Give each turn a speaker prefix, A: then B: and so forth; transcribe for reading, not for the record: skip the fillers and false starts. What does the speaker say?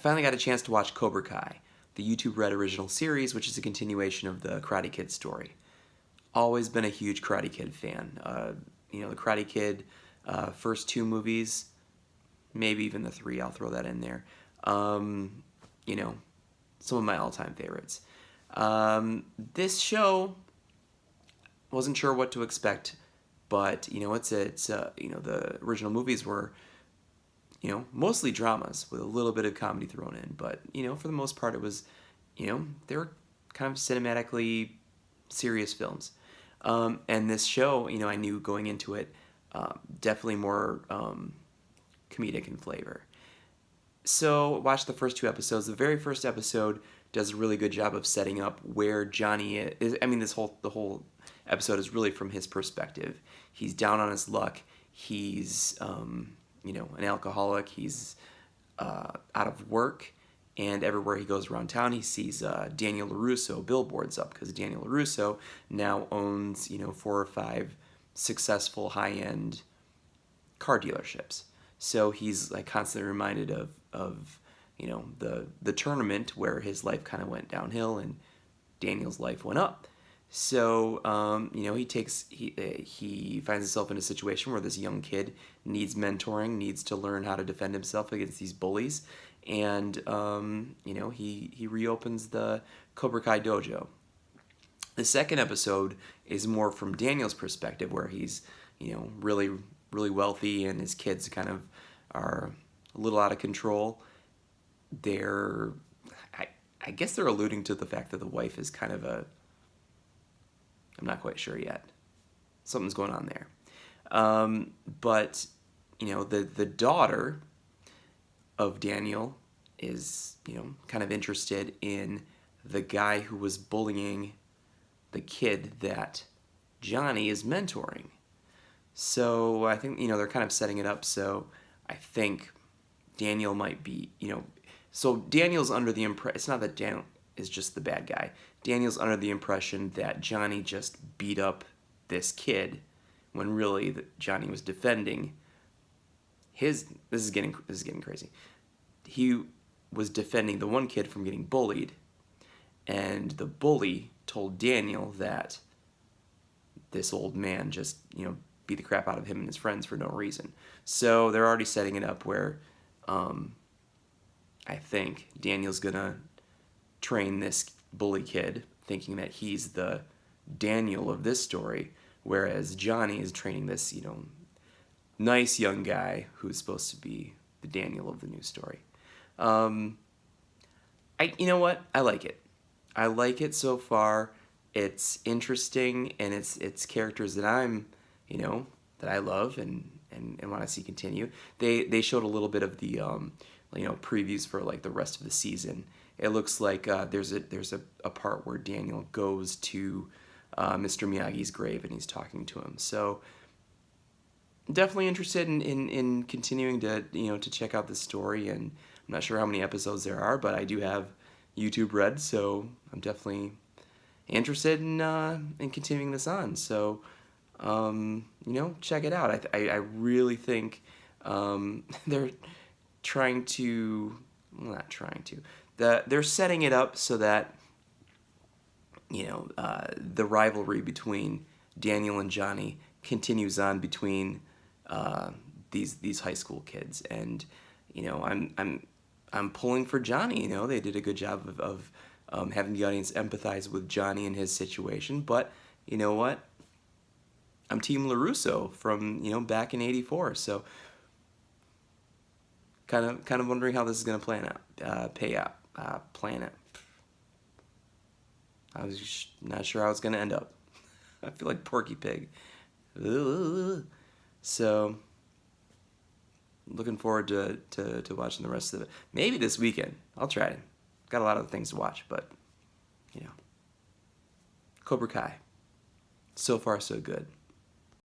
A: finally got a chance to watch Kobra Kai, the YouTube Red original series, which is a continuation of the Karate Kid story. Always been a huge Karate Kid fan. The Karate Kid first 2 movies, maybe even the 3, I'll throw that in there. Some of my all-time favorites. This show, wasn't sure what to expect, but the original movies were mostly dramas with a little bit of comedy thrown in, but for the most part it was they were kind of cinematically serious films. And this show, I knew going into it, definitely more comedic in flavor. So watched the first 2 episodes. The very first episode does a really good job of setting up where Johnny is. I mean, the whole episode is really from his perspective. He's down on his luck. He's an alcoholic. He's out of work, and everywhere he goes around town, he sees Daniel LaRusso billboards up, because Daniel LaRusso now owns 4 or 5 successful high-end car dealerships. So he's like constantly reminded of the tournament where his life kind of went downhill and Daniel's life went up. So he finds himself in a situation where this young kid needs mentoring, needs to learn how to defend himself against these bullies, and he reopens the Kobra Kai dojo. The second episode is more from Daniel's perspective, where he's really really wealthy and his kids kind of are a little out of control. I guess they're alluding to the fact that the wife is kind of I'm not quite sure yet. Something's going on there. But the daughter of Daniel is, kind of interested in the guy who was bullying the kid that Johnny is mentoring. So I think, they're kind of setting it up. So I think Daniel might be, so Daniel's under the impression, it's not that Daniel is just the bad guy. Daniel's under the impression that Johnny just beat up this kid, when really Johnny was defending his. This is getting crazy. He was defending the one kid from getting bullied, and the bully told Daniel that this old man just beat the crap out of him and his friends for no reason. So they're already setting it up where I think Daniel's gonna train this bully kid, thinking that he's the Daniel of this story, whereas Johnny is training this, nice young guy who's supposed to be the Daniel of the new story. You know what? I like it. I like it so far. It's interesting, and it's characters that I'm, that I love and want to see continue. They showed a little bit of the, previews for like the rest of the season. It looks like there's a part where Daniel goes to Mr. Miyagi's grave and he's talking to him. So definitely interested in continuing to check out this story. And I'm not sure how many episodes there are, but I do have YouTube Red, so I'm definitely interested in continuing this on. So check it out. I really think they're trying to, well, not trying to. They're setting it up so that the rivalry between Daniel and Johnny continues on between these high school kids, and I'm pulling for Johnny. They did a good job of having the audience empathize with Johnny and his situation, but you know what? I'm Team LaRusso from back in '84, so kind of wondering how this is gonna plan out. I was just not sure how it's gonna end up. I feel like Porky Pig. Ugh. So looking forward to watching the rest of it. Maybe this weekend. I'll try it. Got a lot of things to watch, but Cobra Kai. So far, so good.